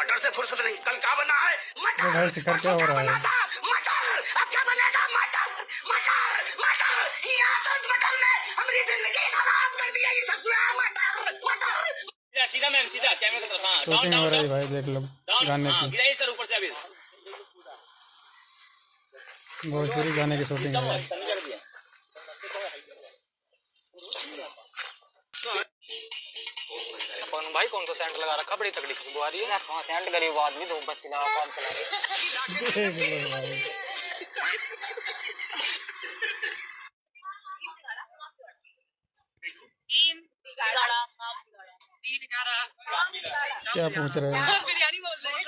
मटर से फुर्सत नहीं, कल क्या बना है? मटर। भाई शिखर क्या हो रहा है? मटर। अब क्या बनेगा? मटर मटर मटर। यहाँ तो इस मटर ने हमारी जिंदगी खराब कर दी है। ये सब मटर मटर। सीधा मैम, सीधा कैमरे की तरफ। हाँ, शूटिंग हो रही है भाई, देख लो गाने की। गिराइए सर ऊपर से अभी। भोजपुरी गाने की शूटिंग है। कौन भाई, कौन सा सेंट लगा रखा? बड़ी तगड़ी खुशबू आ रही है। कौन सेंट गरीब आदमी धूप बत्ती लगा काम चला रही है। देख लो भाई, क्या पूछ रहे हैं? बिरयानी बोल रहे हैं।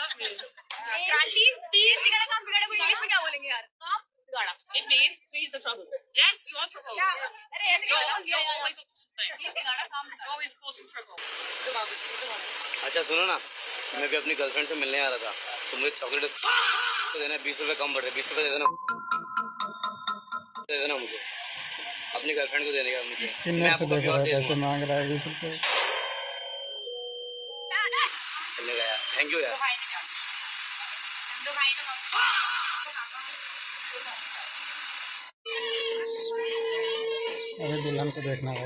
आंटी, तीन बिगड़ा काम बिगड़ा को इंग्लिश में क्या बोलेंगे यार? काम बिगाड़ा। It means three is the trouble. Yes, you are trouble. अरे ऐसे क्यों बोल दिया? You're always up to something. तीन बिगड़ा काम बिगड़ा। You're always causing trouble. अच्छा सुनो ना, मैं भी अपनी गर्लफ्रेंड से मिलने आ रहा था, तो मुझे चॉकलेट तो देना, 20 रुपए कम बढ़ रहे, 20 रुपए दे देना मुझे, अपनी गर्लफ्रेंड को देने का मुझे। किन्नर से देख रहा है कैसे मांग रहा है 20 रुपए। चलेगा यार, थैंक यू यार। अभी दुल्हन को देखना है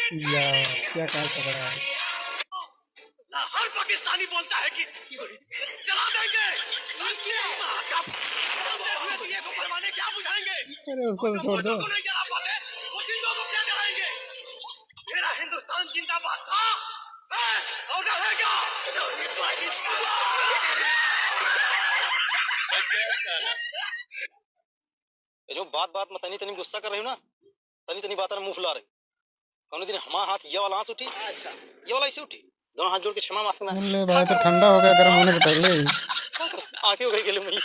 या क्या कह सक रहा है? हर पाकिस्तानी बोलता है कि चला देंगे, परवाने क्या बुझाएंगे? अरे उसको तो छोड़ दो। नहीं जला पाते, वो जिंदों को क्या जलाएंगे? मेरा हिंदुस्तान जिंदाबाद था और रहेगा। जो बात बात में तनी तनी गुस्सा कर रही हूँ ना, तनी तनी बात में मुंह फुला रही। कौन दिन हमारा हाथ ये वाला हाथ उठी, ये वाला ऐसे उठी, दोनों हाथ जोड़ के क्षमा माफी मांग। ले भाई, तो ठंडा हो गया गर्म होने से पहले ही। आंखें हो गई गेले मेरी।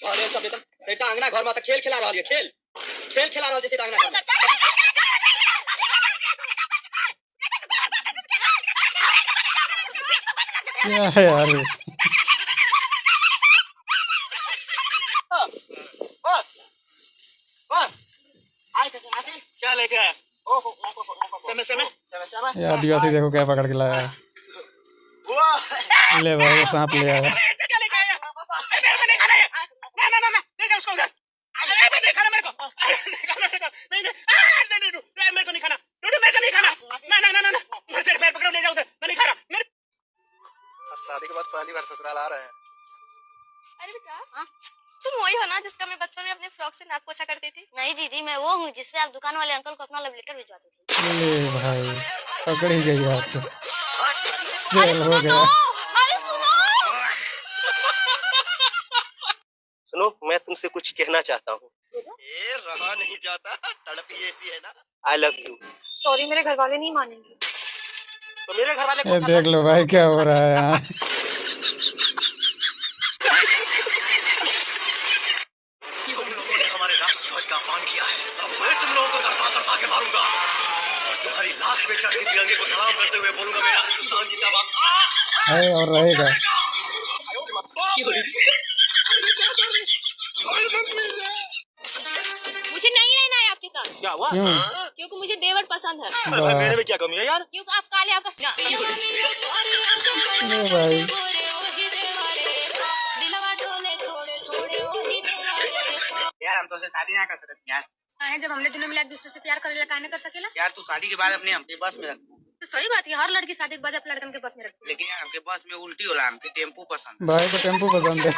अरे सब बेटा सेटा आंगना घर में त खेल खेला रहल, खेल खेल खेला रहल जैसे आंगना घर में। क्या है यार? क्या लेके आया? ये आदिवासी देखो क्या पकड़ के लाया है। ले भाई, सांप ले आया। शादी के बाद पहली बार ससुराल आ रहे हैं। अरे बेटा, तुम वही हो ना जिसका मैं बचपन में अपने फ्रॉक से नाक पोछा करती थी? नहीं दीदी, मैं वो हूँ जिससे आप दुकान वाले अंकल को अपना लव लेटर भिजवाती थी। ले भाई, पकड़ ही गई आप तो। चल हो गया। अरे सुनो, सुनो, मैं तुमसे कुछ कहना चाहता हूँ। ये रहा नहीं जाता, तड़प ही ऐसी है ना। I love you. सॉरी, मेरे घर वाले नहीं मानेंगे। तो मेरे घर वाले ये देख लो भाई क्या हो रहा है यहाँ। तुम लोगों ने हमारे राष्ट्रध्वज का अपमान किया है, अब मैं तुम लोगों को दरपा के मारूंगा और तुम्हारी लाश पे चढ़ के तिरंगे को सलाम करते हुए बोलूंगा, मेरा हिंदुस्तान जिंदाबाद है और रहेगा। मुझे नहीं रहना है आपके साथ। क्या हुआ? क्यों? क्योंकि मुझे देवर पसंद है। अरे भाई, मेरे में क्या कमी है यार? क्योंकि आप काले, आपका ले भाई, यार हम तो से शादी ना कर सकते यार। जब हमने दोनों मिला एक दूसरे से प्यार करेला, काहे न कर सकेला? यार तू शादी के बाद अपने हमके बस में रख, तो सही बात है, हर लड़की शादी के बाद अपने लड़कन के बस में रखती है। लेकिन यार हमके बस में उल्टी होला, हमके टेम्पू पसंद। भाई को टेम्पू पसंद है।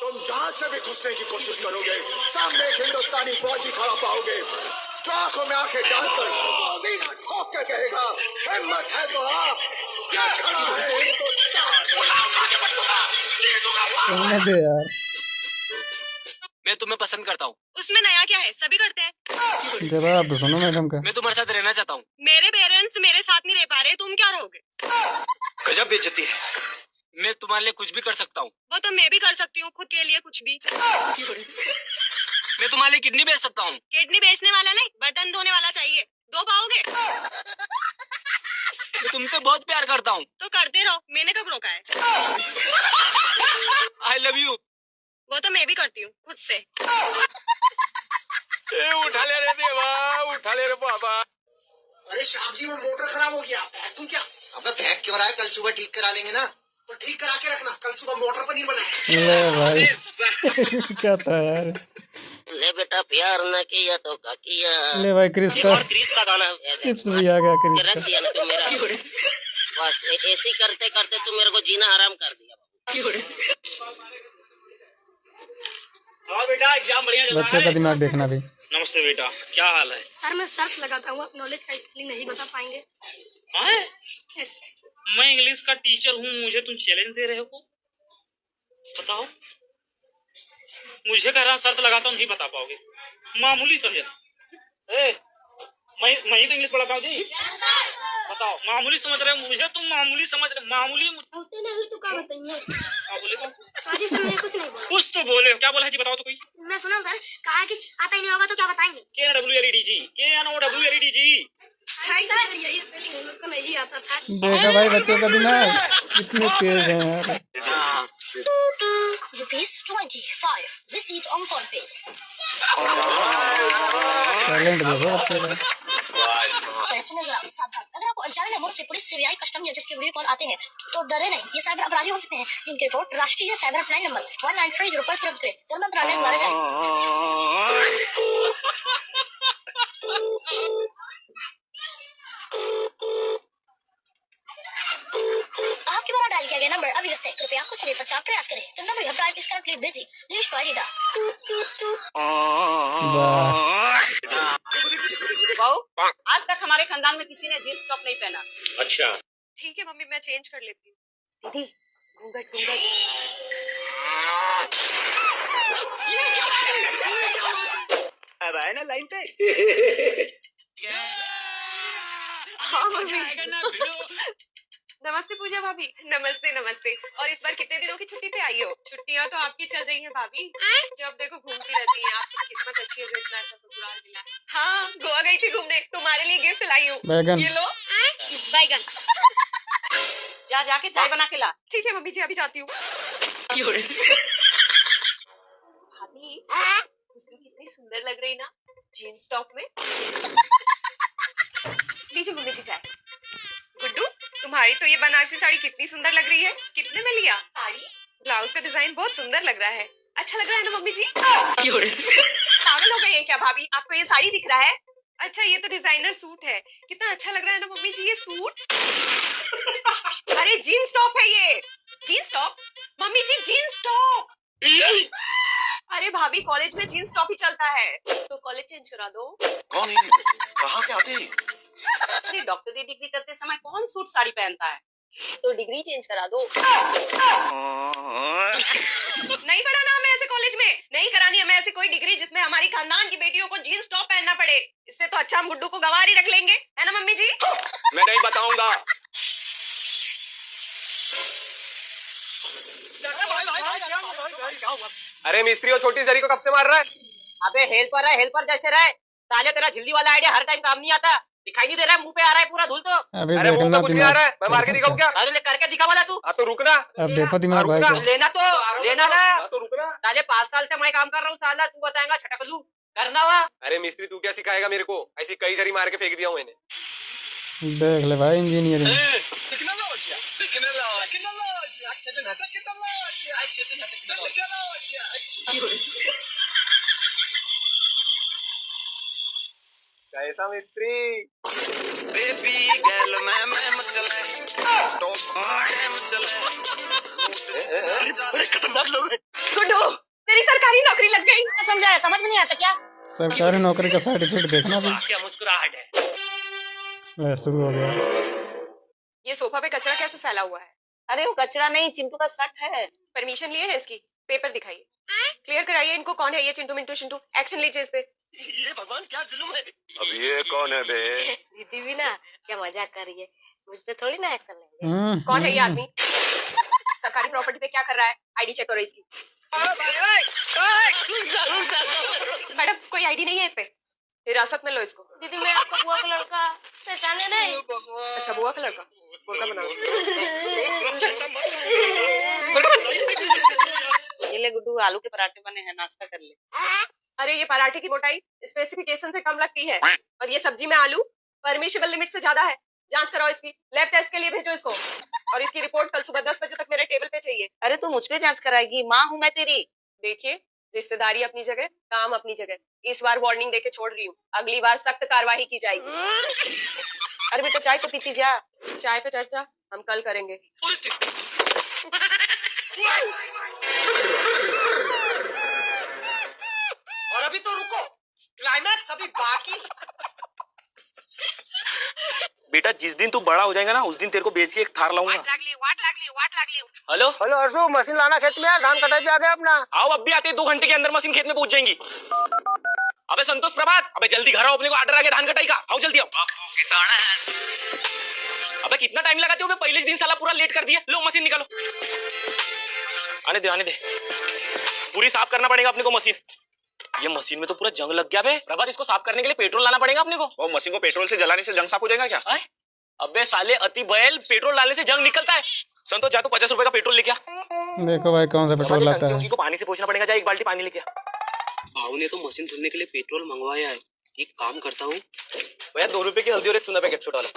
तुम जहाँ से भी घुसने की कोशिश करोगे, सामने एक हिंदुस्तानी फौजी खड़ा पाओगे जो आंखों में आंखें डालकर सीना ठोक के कहेगा, हिम्मत है तो आ, क्या खड़ा है हिंदुस्तान। दे यार, मैं तुम्हें पसंद करता हूँ। उसमें नया क्या है, सभी करते हैं। जवाब तो सुनो मैडम का। मैं तुम्हारे साथ रहना चाहता हूँ। मेरे पेरेंट्स मेरे साथ नहीं रह पा रहे, तुम क्या रहोगे? गजब बेइज्जती है। मैं तुम्हारे लिए कुछ भी कर सकता हूँ। वो तो मैं भी कर सकती हूँ, खुद के लिए कुछ भी। मैं तुम्हारे लिए किडनी बेच सकता हूँ। किडनी बेचने वाला नहीं, बर्तन धोने वाला चाहिए। दो पाओगे? मैं तुमसे बहुत प्यार करता हूँ। तो करते रहो, मैंने कब रोका है? I love you. वो तो मैं भी करती हूँ खुद से। उठा ले रे देवा, उठा ले रे बाबा। अरे श्याम जी वो मोटर खराब हो गया, तुम क्या? अबे बैग क्यों रहा है? कल सुबह ठीक करा लेंगे ना। तो ठीक करा के रखना, कल सुबह मोटर पर नहीं बनाए। ले भाई क्या था यार। ले बेटा प्यार न किया तो क्या किया। ले भाई क्रिस का और क्रिस का गाना चिप्स भी आ गया क्रिस रख का। दिया ना तू मेरा। बस ऐसे करते करते तू मेरे को जीना हराम कर दिया। हाँ बेटा एग्जाम बढ़िया चल रहा बच्चों का है। दिमाग देखना भी। नमस्ते बेटा, क्या हाल है? सर मैं शर्त लगाता हूँ, आप नॉलेज का स्पेलिंग नहीं बता पाएंगे। हाँ? Yes. मैं इंग्लिश का टीचर हूँ, मुझे तुम चैलेंज दे रहे हो? बताओ। मुझे कह रहा शर्त लगाता हूँ नहीं बता पाओगे, मामूली समझे। मैं ही तो इंग्लिश पढ़ाता हूँ जी। बताओ मामूली समझ रहे हो मुझे, तुम मामूली समझ रहे मामूली। होते नहीं तो क्या बताइए? क्या बोले? सॉरी सर मैंने कुछ नहीं बोला। कुछ तो बोले, क्या बोला है जी? बताओ तो कोई। मैं सुना सर, कहा कि आता ही नहीं होगा तो क्या बताएंगे? KNWLEDG सर यही स्पेलिंग हम लोग को नहीं आता था। देखा भाई बच्चों का दिमाग कितने तेज है यार। ₹25 receipt on phone pay. Talent देखो बच्चे का। पैसे नजर आओ, सावधान। अगर आपको अनजाने नंबरों से पुलिस, सीबीआई, कस्टम या जज के वीडियो कॉल आते हैं तो डरे नहीं, ये साइबर अपराधी हो सकते हैं जिनकी रिपोर्ट राष्ट्रीय साइबर हेल्पलाइन नंबर 1930 पर तुरंत करें। धर्म मंत्रालय द्वारा आपके द्वारा डायल किया गया नंबर अभी व्यस्त है, कृपया कुछ देर पश्चात प्रयास करें। The number you have dialed is currently busy. Please try it again. बहू, आज तक हमारे खानदान में किसी ने जींस टॉप नहीं पहना। अच्छा ठीक है मम्मी, मैं चेंज कर लेती हूँ। दीदी घूंघट घूंघट। अब आए ना लाइन पे। हाँ मम्मी। नमस्ते पूजा भाभी। नमस्ते नमस्ते। और इस बार कितने दिनों की छुट्टी पे आई हो? छुट्टियाँ तो आपकी चल रही हैं भाभी, जब देखो घूमती रहती हैं। आपकी किस्मत अच्छी है जो इतना अच्छा ससुराल मिला है। हाँ गोवा गई थी घूमने, तुम्हारे लिए गिफ्ट लाई हूँ। बैगन। ये लो बैगन। जा जाके चाय बना के ला। ठीक है मम्मी जी, अभी जाती हूँ। भाभी उसको कितनी सुंदर लग रही ना जीन्स टॉप में। लीजिए मम्मी जी चाय। गुड्डू तुम्हारी तो ये बनारसी साड़ी कितनी सुंदर लग रही है, कितने में लिया? साड़ी ब्लाउज का डिजाइन बहुत सुंदर लग रहा है। अच्छा लग रहा है ना मम्मी जी? पागल हो गई है क्या भाभी, आपको ये साड़ी दिख रहा है? अच्छा ये तो डिजाइनर सूट है, कितना अच्छा लग रहा है ना मम्मी जी ये सूट। अरे जीन्स टॉप है ये। Jeans top? Mummy ji jeans top. अरे भाभी कॉलेज में जीन्स टॉप ही चलता है, तो कॉलेज चेंज करा दो। कौन है? कहाँ से आते हैं? अरे डॉक्टर की डिग्री करते समय कौन सूट साड़ी पहनता है, तो डिग्री चेंज करा दो। नहीं पढ़ाना हमें ऐसे कॉलेज में, नहीं करानी हमें ऐसे कोई डिग्री जिसमें हमारी खानदान की बेटियों को जीन्स टॉप पहनना पड़े। इससे तो अच्छा हम गुड्डू को गंवार ही रख लेंगे, है ना मम्मी जी? मैं नहीं बताऊंगा। अरे मिस्त्री और छोटी जरी को कब से मार रहा है? अबे हेल्पर जैसे रहे। साले तेरा जल्दी वाला आइडिया हर टाइम काम नहीं आता, दिखाई नहीं दे रहा है, मुंह पे आ रहा है पूरा धूल तो। अभी अरे मुंह देखना तो कुछ नहीं आ रहा है, दिमाग। मैं मार के दिखाऊं क्या? अरे करके दिखा वाला तू। तो रुकना। अब देखो दिमाग भाई का। लेना ना। तो रुकना। साले 5 साल से मैं काम कर रहा हूँ, साला तू बताएगा छटकलू करना हुआ। अरे मिस्त्री तू क्या सिखाएगा मेरे को? ऐसी कई जरी मार के फेंक दिया हूँ मैंने। देख ले भाई इंजीनियरिंग। कैसा मिस्त्री? बेबी गर्ल मैं चले टॉप चले। बड़े खतरनाक लोग हैं। गुड्डू तेरी सरकारी नौकरी लग गई। समझा है, समझ में नहीं आता क्या? सरकारी नौकरी का सर्टिफिकेट देखना भी। क्या मुस्कुराहट है। ले, शुरू हो गया। ये सोफा पे कचरा कैसे फैला हुआ है? अरे वो कचरा नहीं, चिंटू का शर्ट है। परमिशन लिए है इसकी? पेपर दिखाइए, क्लियर कराइए इनको। कौन है ये चिंटू मिंटू शिंटू? एक्शन लीजिए इस पे। ये भगवान क्या जुल्म है? अब ये कौन है बे? दीदी भी ना क्या मजाक कर रही है, मुझ पे थोड़ी ना एक्शन लेंगे। कौन है ये आदमी? सरकारी प्रॉपर्टी पे क्या कर रहा है? आईडी चेक करो इसकी। मैडम कोई आईडी नहीं है इस पे, हिरासत में लो इसको। दीदी मैं आपका बुआ का लड़का पहचाने नहीं। अच्छा बुआ का लड़का, बुर्का बनाओ। ये ले गुड्डू, आलू के पराठे बने हैं, नाश्ता कर ले। अरे ये पराठे की मोटाई स्पेसिफिकेशन से कम लगती है और ये सब्जी में आलू परमिशिबल लिमिट से ज्यादा है। जांच कराओ इसकी, लैब टेस्ट के लिए भेजो इसको और इसकी रिपोर्ट कल सुबह 10 बजे तक मेरे टेबल पे चाहिए। अरे तू मुझ पे जांच कराएगी? माँ हूँ मैं तेरी। देखिए, रिश्तेदारी अपनी जगह, काम अपनी जगह। इस बार वार्निंग देके छोड़ रही हूँ, अगली बार सख्त कार्रवाई की जाएगी। अरे बेटा चाय तो पीती जा। चाय पे चर्चा हम कल करेंगे। और अभी तो रुको, क्लाइमैक्स अभी बाकी। बेटा जिस दिन तू बड़ा हो जाएगा ना उस दिन तेरे को बेच के एक थार लाऊंगा। हेलो हेलो अर्जु, मशीन लाना खेत में, धान कटाई पे आ गए अपना। आओ अब भी आते 2 घंटे के अंदर मशीन खेत में पहुंच जाएंगी। अबे संतोष प्रभात, अबे जल्दी घर आओ, अपने को ऑर्डर आ गया धान कटाई का। आओ जल्दी आओ। अबे कितना टाइम लगाते हो? पहले दिन साला पूरा लेट कर दिया। लो मशीन निकालो। आने दे पूरी साफ करना पड़ेगा अपने को मशीन। ये मशीन में तो पूरा जंग लग गया बे। प्रभात इसको साफ करने के लिए पेट्रोल लाना पड़ेगा अपने को। वो मशीन को पेट्रोल से जलाने से जंग साफ हो जाएगा क्या? अबे साले अति बैल, पेट्रोल डालने से जंग निकलता है। संतोष जा तो 50 रुपए का पेट्रोल लेके आ। देखो भाई कौन सा पेट्रोल लाता है। को पानी से पोछना पड़ेगा, जा 1 बाल्टी पानी लेके आ। भाव ने तो मशीन धुलने के लिए पेट्रोल मंगवाया है। एक काम करता हूँ भैया, 2 रुपए की हल्दी और एक चूना पैकेट छोटा ला।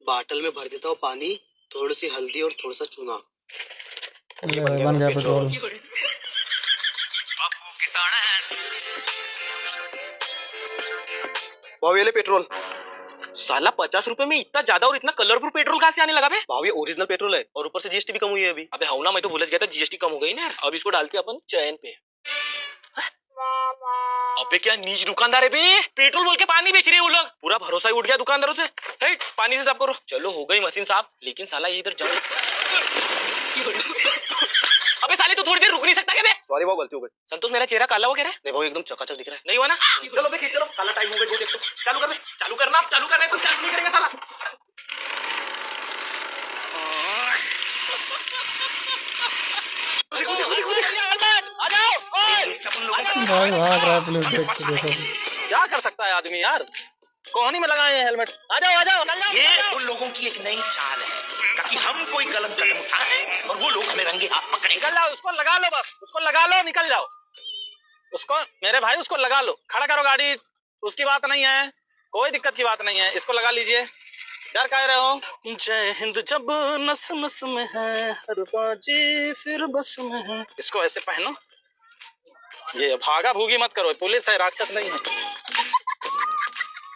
बाटल में भर देता हूँ पानी, थोड़ी सी हल्दी और थोड़ा सा चूना। बन गया पेट्रोल। भाव ये ले पेट्रोल। साला 50 रुपए में इतना ज्यादा और इतना कलरफुल पेट्रोल कहाँ से आने लगा बे? भाव ये ओरिजिनल पेट्रोल है और ऊपर से जीएसटी भी कम हुई है अभी। अबे हौला, मैं तो भूल गया था जीएसटी कम हो गई ना। अब इसको डालते अपन चैन पे। अबे क्या नीच दुकानदार है बे, पेट्रोल बोल के पानी बेच रहे हैं वो लोग। पूरा भरोसा ही उठ गया दुकानदारों से। हे पानी से साफ करो। चलो हो गई मशीन साफ, लेकिन साला ये इधर जंग। अबे साले तू थोड़ी देर रुक नहीं सकता क्या बे? सॉरी भाव, गलती हो गई। संतोष मेरा चेहरा काला हो गया है? नहीं भाव, एकदम चकाचक दिख रहा है। नहीं हुआ ना? चलो बे खींच चलो, साला टाइम हो गया। तो चालू कर बे, चालू करना। आप चालू कर रहे तो चालू नहीं करेंगे साला। भाई भाग रहा है पुलिस देख के, देखो क्या कर सकता है आदमी यार, कोहनी में लगाए हैं हेलमेट। आ जाओ। ये उन लोगों की एक नई चाल है ताकि हम कोई गलत कदम उठाएं और वो लोग हमें रंगे हाथ पकड़े। निकल जाओ, उसको लगा लो, बस उसको लगा लो, निकल जाओ। उसको मेरे भाई उसको लगा लो, खड़ा करो गाड़ी। उसकी बात नहीं है, कोई दिक्कत की बात नहीं है, इसको लगा लीजिए। डर कह रहे हो? जय हिंद जब नस नस में है, हर बाजी फिर बस में है। इसको ऐसे पहनो। ये भागा भूगी मत करो, पुलिस है, राक्षस नहीं है।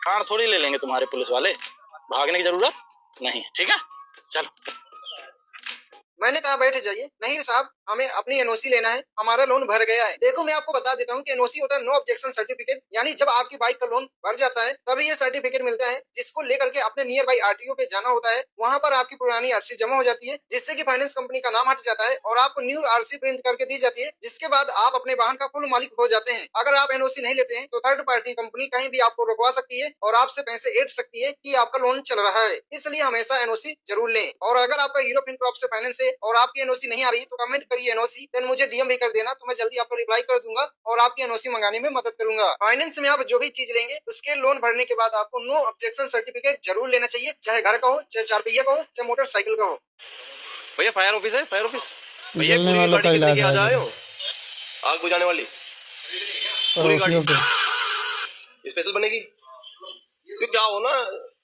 कार थोड़ी ले लेंगे तुम्हारे पुलिस वाले, भागने की जरूरत नहीं है, ठीक है? चलो। मैंने कहा बैठ जाइए। नहीं साहब, हमें अपनी एनओसी लेना है, हमारा लोन भर गया है। देखो मैं आपको बता देता हूँ कि एनओसी होता है नो ऑब्जेक्शन सर्टिफिकेट, यानी जब आपकी बाइक का लोन भर जाता है तभी ये सर्टिफिकेट मिलता है, जिसको लेकर के अपने नियर बाई आरटीओ पे जाना होता है। वहाँ पर आपकी पुरानी आरसी जमा हो जाती है, जिससे कि फाइनेंस कंपनी का नाम हट जाता है और आपको न्यू आरसी प्रिंट करके दी जाती है, जिसके बाद आप अपने वाहन का फुल मालिक हो जाते हैं। अगर आप एनओसी नहीं लेते हैं तो थर्ड पार्टी कंपनी कहीं भी आपको रुकवा सकती है और आपसे पैसे ऐंठ सकती है कि आपका लोन चल रहा है। इसलिए हमेशा एनओसी जरूर लें। और अगर आपका हीरो फिनकॉर्प से फाइनेंस है और आपकी एनओसी नहीं आ रही तो कमेंट करिए एनओसी, देन मुझे डीएम भी कर देना, तो मैं जल्दी आपको रिप्लाई कर दूंगा और आपकी एनओसी मंगाने में मदद करूंगा। फाइनेंस में आप जो भी चीज लेंगे उसके लोन भरने के बाद आपको नो ऑब्जेक्शन सर्टिफिकेट जरूर लेना चाहिए, चाहे घर का हो, चाहे 4 पहिया का हो, चाहे मोटरसाइकिल का हो। भैया फायर ऑफिस है, फायर ऑफिस। भैया जलने पूरी वालों का गाड़ी इलाज कितने की आ है। जाए हो? आग बुझाने वाली पूरी गाड़ी पड़ोसियों पे स्पेशल बनेगी। क्यों क्या हो ना,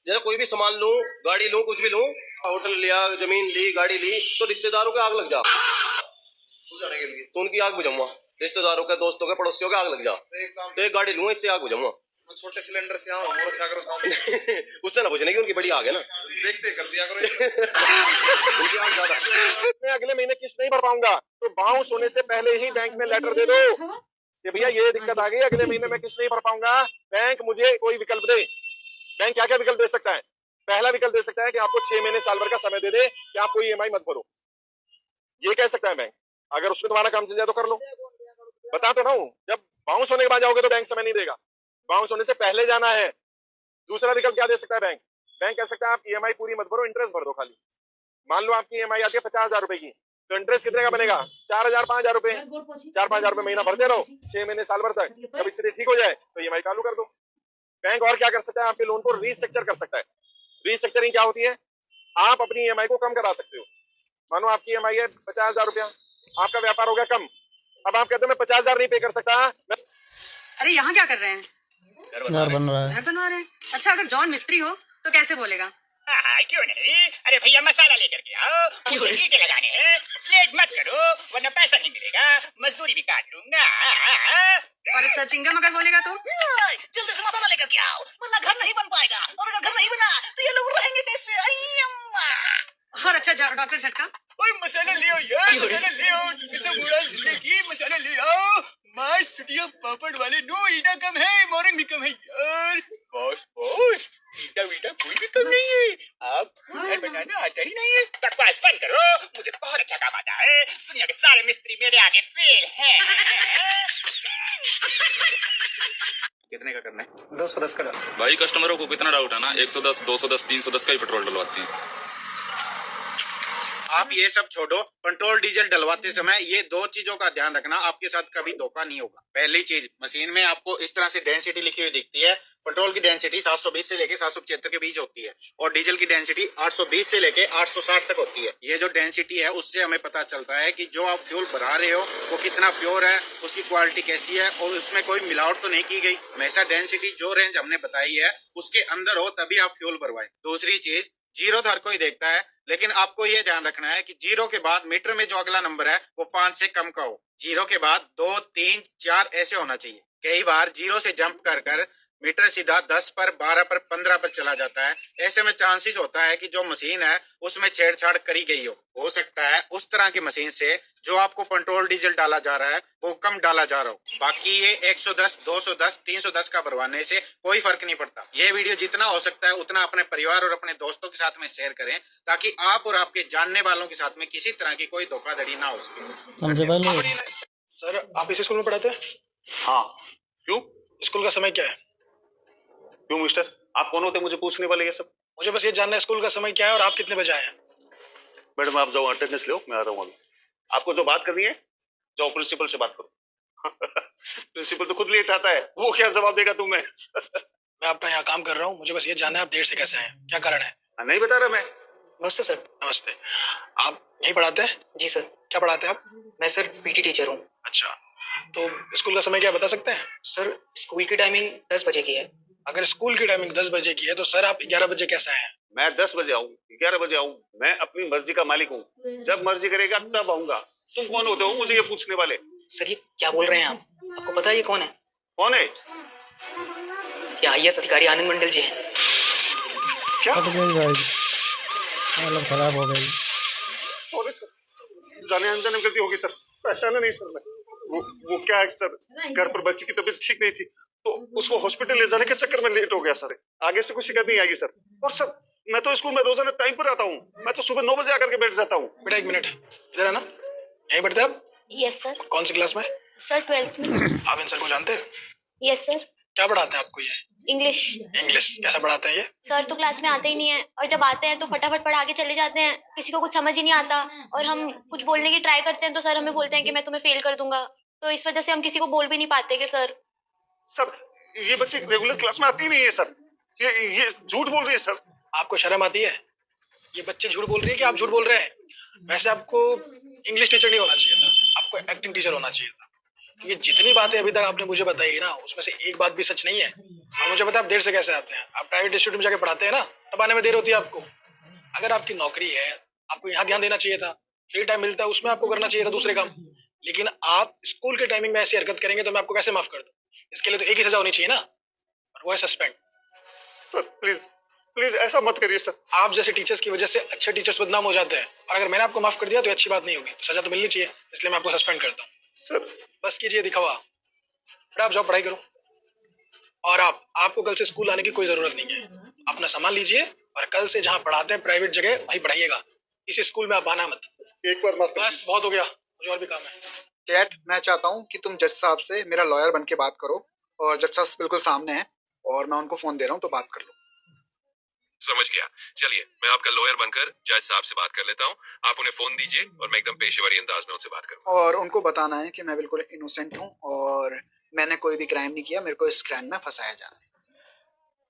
जैसे कोई भी सामान लूं, गाड़ी लूं, कुछ भी लूं, होटल लिया, जमीन ली, गाड़ी ली, तो रिश्तेदारों के आग लग जा बुझाने के लिए, तो उनकी आग बुझाऊंगा। रिश्तेदारों के, दोस्तों के, पड़ोसियों के आग लग जा, तो एक गाड़ी लूंगा, इससे आग बुझाऊंगा। छोटे सिलेंडर से क्या करो उससे ना बुझने की, उनकी बड़ी आग है ना, देखते कर दिया करो। उनकी आग ज्यादा। मैं अगले महीने किस्त नहीं भर पाऊंगा तो बाउंस होने से पहले ही बैंक में लेटर दे दो कि भैया ये दिक्कत आ गई, अगले महीने में किस्त नहीं भर पाऊंगा, बैंक मुझे कोई विकल्प दे। बैंक क्या क्या विकल्प दे सकता है? पहला विकल्प दे सकता है कि आपको 6 महीने साल भर का समय दे दे कि आप कोई ईएमआई मत भरो, ये कह सकता है बैंक। अगर उसमें तुम्हारा काम चल जाए तो कर लो। बता तो ना हूं, जब बाउंस होने के बाद जाओगे तो बैंक समय नहीं देगा, बाउंस होने से पहले जाना है। दूसरा विकल्प क्या दे सकता है बैंक? बैंक कह सकता है आप ईएमआई पूरी मत भरो, इंटरेस्ट भर दो खाली। मान लो आपकी ईएमआई आती है 50,000 रुपए की, तो इंटरेस्ट कितने का बनेगा? 4,000 5,000 रुपए, 4-5,000 रुपए महीना भरते रहो 6 महीने साल भर तक। जब स्थिति ठीक हो जाए तो ईएमआई चालू कर दो। बैंक और क्या कर सकता है? आपके लोन को रीस्ट्रक्चर कर सकता है। रीस्ट्रक्चरिंग क्या होती है? आप अपनी ईएमआई को कम करा सकते हो। मानो आपकी ईएमआई है 50,000 रुपया, आपका व्यापार हो गया कम, अब आप कहते हो मैं 50,000 नहीं पे कर सकता, मैं अरे यहाँ क्या कर रहे हैं? घर बन रहा है। घर बनवा रहे हैं? अच्छा, अगर जॉन मिस्त्री हो तो कैसे बोलेगा? हाँ, क्यों नहीं? अरे भैया मसाला लेकर के आओ, मुझे ईंटें लगाने हैं। लेट मत करो वरना पैसा नहीं मिलेगा, मजदूरी भी काट लूंगा। और अच्छा चिंगम अगर बोलेगा तो? जल्दी से मसाला लेकर के आओ वरना घर नहीं बन पाएगा, और अगर घर नहीं बना तो ये लोग रहेंगे कैसे? और अच्छा डॉक्टर झटका? ओए मसाला ले आओ यार, मसाला ले आओ, इसे बुरा जिंदगी मसाला ले आओ। मांस सुटिया पापड़ वाले नो, ईटा कम है, मोरंग भी कम है यार। बॉस ईटा वीटा कोई भी कम नहीं है, आपको घर बनाना आता ही नहीं है। बकवास बंद करो, मुझे तो बहुत अच्छा काम आता है। दुनिया के सारे मिस्त्री मेरे आगे फेल हैं। कितने का करना है? 210 का। भाई कस्टमरों को कितना डाउट है ना, 110, 210, 310 का ही पेट्रोल डलवाती है। आप ये सब छोड़ो, पेट्रोल डीजल डलवाते समय ये दो चीजों का ध्यान रखना, आपके साथ कभी धोखा नहीं होगा। पहली चीज, मशीन में आपको इस तरह से डेंसिटी लिखी हुई दिखती है। पेट्रोल की डेंसिटी 720 से लेके 775 के बीच होती है और डीजल की डेंसिटी 820 से लेके 860 तक होती है। ये जो डेंसिटी है उससे हमें पता चलता है कि जो आप फ्यूल भरा रहे हो वो कितना प्योर है, उसकी क्वालिटी कैसी है और उसमें कोई मिलावट तो नहीं की गई। हमेशा डेंसिटी जो रेंज हमने बताई है उसके अंदर हो तभी आप फ्यूल भरवाएं। दूसरी चीज, जीरो तो हर कोई देखता है, लेकिन आपको ये ध्यान रखना है कि जीरो के बाद मीटर में जो अगला नंबर है वो 5 से कम का हो। जीरो के बाद 2, 3, 4 ऐसे होना चाहिए। कई बार जीरो से जंप कर मीटर सीधा 10 पर, 12 पर, 15 पर चला जाता है। ऐसे में चांसेस होता है कि जो मशीन है उसमें छेड़छाड़ करी गई हो सकता है उस तरह की मशीन से जो आपको पेट्रोल डीजल डाला जा रहा है वो कम डाला जा रहा हो। बाकी ये 110, 210, 310 का भरवाने से कोई फर्क नहीं पड़ता। ये वीडियो जितना हो सकता है उतना अपने परिवार और अपने दोस्तों के साथ में शेयर करें ताकि आप और आपके जानने वालों के साथ में किसी तरह की कोई धोखाधड़ी ना हो सके। समझे भाई? सर आप इसी स्कूल में पढ़ाते हैं? हाँ। क्यों? स्कूल का समय क्या है? क्यों मिस्टर, आप कौन होते मुझे पूछने वाले ये सब? मुझे बस ये जानना है स्कूल का समय क्या है और आप कितने बजे आए हैं? मैडम आप जाओ अटेंडेंस लो, मैं आ रहा हूँ अभी। आपको जो बात करनी है जाओ प्रिंसिपल से बात करो। प्रिंसिपल तो खुद लेट आता है, वो क्या जवाब देगा तुम्हें? मैं अपना यहाँ काम कर रहा हूँ, मुझे बस ये जानना है आप देर से कैसे आए, क्या कारण है? नहीं बता रहा मैं। नमस्ते सर। नमस्ते। आप यही पढ़ाते हैं? जी सर। क्या पढ़ाते हैं आप? मैं सर पीटी टीचर हूँ। अच्छा, तो स्कूल का समय क्या बता सकते हैं? सर स्कूल की टाइमिंग 10 बजे की है। अगर स्कूल की टाइमिंग 10 बजे की है तो सर आप 11 बजे कैसे आए? मैं 10 बजे आऊँ, 11 बजे आऊँ, मैं अपनी मर्जी का मालिक हूँ। जब मर्जी करेगा तब आऊंगा। तुम कौन होते हो मुझे ये पूछने वाले? सर ये क्या बोल रहे हैं आप? आपको पता है ये कौन है? कौन है? ये IAS अधिकारी आनंद मंडल जी हैं। क्या? भाई मतलब खराब हो गई। सॉरी सर, जाने अनजाने में गलती होगी सर, पहचाना नहीं सर मैं। वो क्या है सर, घर पर बच्ची की तबीयत ठीक नहीं थी तो उसको हॉस्पिटल ले जाने के चक्कर में लेट हो गया सर। आगे से कोई शिकायत नहीं आएगी सर। और सर मैं तो स्कूल में रोजाना टाइम पर आता हूँ, मैं तो सुबह 9 बजे आकर के बैठ जाता हूँ। बेटा 1 मिनट, इधर है ना, यहीं बैठते आप? Yes sir. कौन सी क्लास में? सर 12th में। आप इन सर को जानते हैं? Yes sir. क्या पढ़ाते हैं आपको ये? इंग्लिश। इंग्लिश कैसा पढ़ाते हैं ये? सर तो क्लास में आते ही नहीं है और जब आते हैं तो फटाफट पढ़ा के चले जाते हैं, किसी को कुछ समझ ही नहीं आता और हम कुछ बोलने की ट्राई करते हैं तो सर हमें बोलते हैं कि मैं तुम्हें फेल कर दूंगा, तो इस वजह से हम किसी को बोल भी नहीं पाते कि सर ये बच्चे रेगुलर क्लास में आती नहीं है सर, ये झूठ बोल रही है सर। आपको शर्म आती है? ये बच्चे झूठ बोल रही है कि आप झूठ बोल रहे हैं? वैसे आपको इंग्लिश टीचर नहीं होना चाहिए था, आपको एक्टिंग टीचर होना चाहिए था, क्योंकि जितनी बातें अभी तक आपने मुझे बताई ना उसमें से एक बात भी सच नहीं है। अब मुझे पता है आप देर से कैसे आते हैं, आप प्राइवेट इंस्टीट्यूट में जाके पढ़ाते हैं ना, तब आने में देर होती है आपको। अगर आपकी नौकरी है आपको यहाँ ध्यान देना चाहिए था, फ्री टाइम मिलता है उसमें आपको करना चाहिए था दूसरे काम, लेकिन आप स्कूल के टाइमिंग में ऐसी हरकत करेंगे तो मैं आपको कैसे माफ कर दूं? इसके लिए तो एक ही सजा होनी चाहिए ना, और वो है सस्पेंड। सर प्लीज प्लीज ऐसा मत करिए सर। आप जैसे टीचर्स की वजह से अच्छे टीचर्स बदनाम हो जाते हैं और अगर मैंने आपको माफ कर दिया तो अच्छी बात नहीं होगी, तो सजा तो मिलनी चाहिए, इसलिए मैं आपको सस्पेंड करता हूँ। सर बस कीजिए दिखावा, आप जाओ पढ़ाई करो और आपको कल से स्कूल आने की कोई जरूरत नहीं है। अपना सामान लीजिए और कल से जहाँ पढ़ाते हैं प्राइवेट जगह वहीं पढ़ाइएगा, इस स्कूल में आप आना मत। एक बार मत। बस बहुत हो गया, मुझे और भी काम है। कैट, मैं चाहता हूँ कि तुम जज साहब से मेरा लॉयर बन के बात करो और जज साहब बिल्कुल सामने हैं और मैं उनको फोन दे रहा हूँ तो बात कर लो। समझ गया, चलिए मैं आपका लॉयर बनकर जज साहब से बात कर लेता हूँ। आप उन्हें फोन दीजिए और मैं एकदम पेशेवरी अंदाज में उनसे बात करूँ। और उनको बताना है कि मैं बिल्कुल इनोसेंट हूँ और मैंने कोई भी क्राइम नहीं किया, मेरे को इस क्राइम में फंसाया जा रहा है।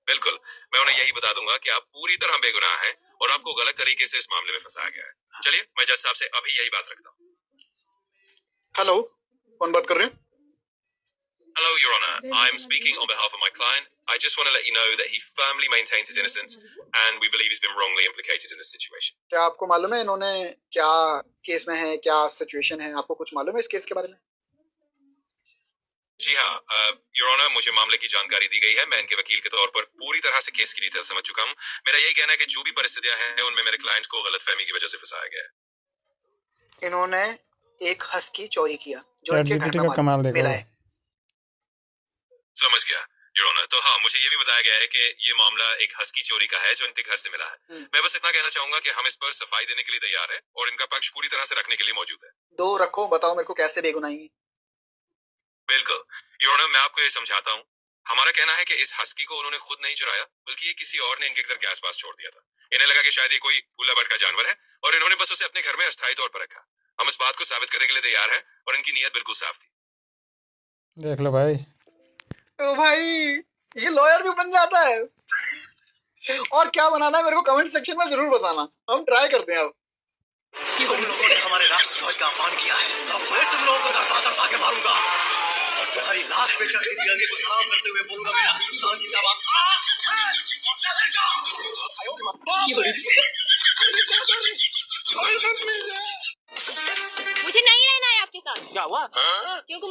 बिल्कुल, मैं उन्हें यही बता दूंगा कि आप पूरी तरह बेगुनाह हैं और आपको गलत तरीके से इस मामले में फंसाया गया है। चलिए मैं जज साहब से अभी यही बात रखता हूँ। हेलो, कौन बात कर रहे हैं? Hello, Your Honor. I'm speaking on behalf of my client. I just want to let you know that he firmly maintains his innocence, and we believe he's been wrongly implicated in this situation. क्या आपको मालूम है इन्होंने क्या case में है, क्या situation है? आपको कुछ मालूम है इस केस के बारे में? जी हाँ, योर ऑनर, मुझे मामले की जानकारी दी गई है। मैं इनके वकील के तौर पर पूरी तरह से केस की डिटेल समझ चुका हूँ। मेरा यही कहना है कि जो भी परिस्थितियां हैं उनमें मेरे क्लाइंट को गलतफहमी की वजह से फंसाया गया है। इन्होंने एक हस्की चोरी किया जो चैट इनके घर जीपीटी में का कमाल देखो। मिला है। समझ गया योर ऑनर। तो हाँ, मुझे ये भी बताया गया है कि ये मामला एक हस्की चोरी का है जो इनके घर से मिला है। मैं बस इतना कहना चाहूंगा कि हम इस पर सफाई देने के लिए तैयार है और इनका पक्ष पूरी तरह से रखने के लिए मौजूद है। दो रखो, बताओ मेरे को कैसे बेगुनाही है? बिल्कुल योर ऑनर, मैं आपको ये समझाता हूँ। हमारा कहना है कि इस हस्की को उन्होंने खुद नहीं चुराया, बल्कि ये किसी और ने इनके घर के आसपास छोड़ दिया था। इन्हें लगा कि शायद ये कोई भूला भटका जानवर है और इन्होंने बस उसे अपने घर में अस्थायी तौर पर रखा। हम इस बात को साबित करने के लिए तैयार हैं और इनकी नीयत बिल्कुल साफ थी। देख लो भाई, तो भाई ये लॉयर भी बन जाता है। और क्या बनाना है मेरे को कमेंट सेक्शन में जरूर बताना, हम ट्राई करते हैं। अब तुम लोगों ने हमारे राष्ट्रध्वज का अपमान किया है, अब मैं तुम लोगों को तरफ आके मारूंगा और तुम्हारी लाश पे चढ़ के तिरंगे को सलाम करते हुए बोलूंगा मेरा हिंदुस्तान जिंदाबाद। मुझे नहीं रहना है आपके साथ। क्या हुआ? क्योंकि